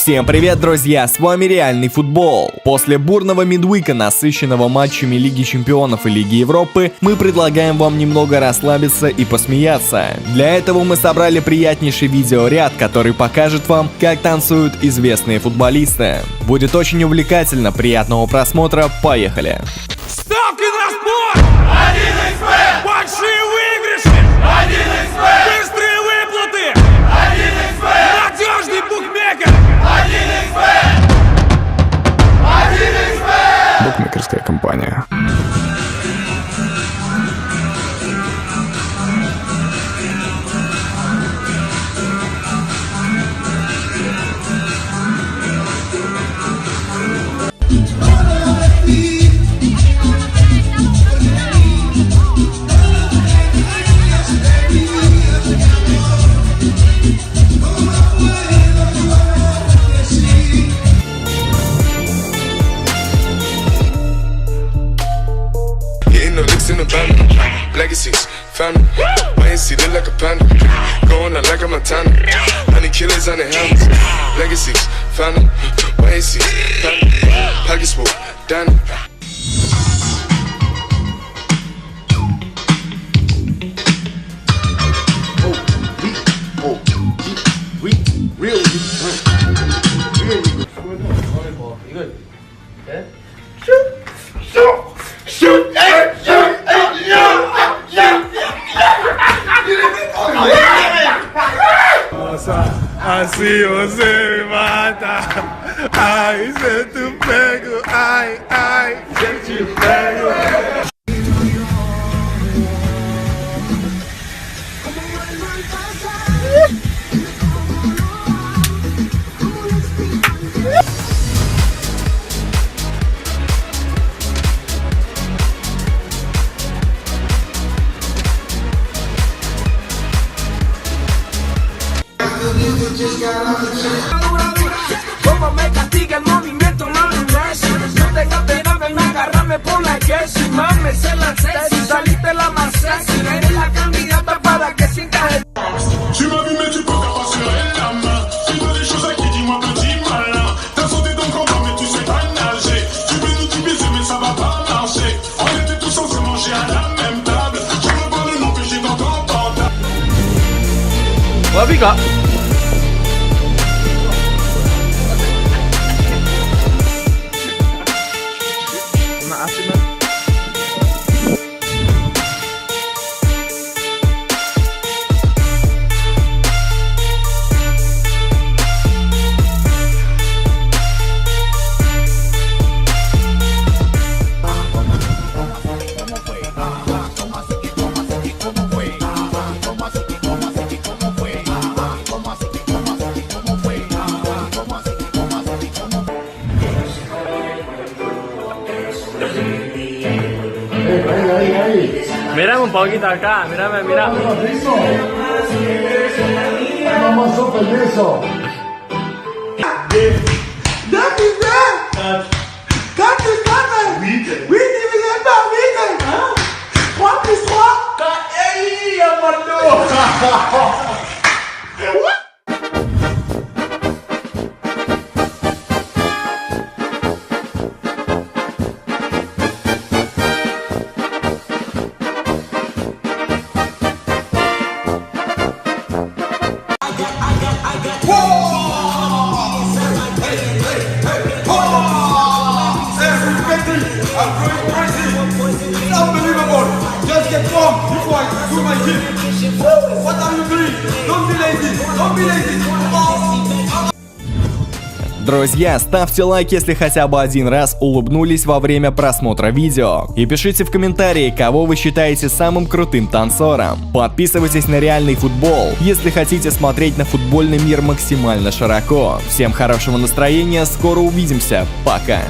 Всем привет, друзья, с вами Реальный Футбол. После бурного мидвика, насыщенного матчами Лиги Чемпионов и Лиги Европы, мы предлагаем вам немного расслабиться и посмеяться. Для этого мы собрали приятнейший видеоряд, который покажет вам, как танцуют известные футболисты. Будет очень увлекательно, приятного просмотра, поехали! Ставки на спорт! 1xBet! Большие выигрыши! 1xBet! Быстрые выплаты! 1xBet! Надежный букмекер! 1xBet! 1xBet! Букмекерская компания. In the band, legacies, family. Wait and see, look like a panda. Going out like a Montana. 100 killers on their helmets. Legacies, family. Wait and see, family. Pockets full, Danny. Really? 이거 예? Assim você me mata. Ai, se eu te pego. Ai, ai, se eu te pego. Como me castiga el movimiento, mami, Messi. No tengas pena, ven a agarrarme por la Jessie. Mami, se la sexy, saliste la más sexy. Eres la candidata para que sientas el... Tu m'as vu mais tu peux pas serrer la main. Tu veux des choses à qui, dis-moi petit malin. T'as sauté ton combat mais tu sais pas nager. Tu veux nous baiser mais ça va pas marcher. On était tous censés manger à la même table. Je veux voir le nom que j'ai dans ton portable. 와비가 Mírame un poquito acá, mírame, mira. Vamos a hacer eso. Unbelievable! Just get strong before I do my thing. What are you doing? Don't be lazy. Don't be lazy. Друзья, ставьте лайк, если хотя бы один раз улыбнулись во время просмотра видео. И пишите в комментарии, кого вы считаете самым крутым танцором. Подписывайтесь на Реальный Футбол, если хотите смотреть на футбольный мир максимально широко. Всем хорошего настроения, скоро увидимся, пока!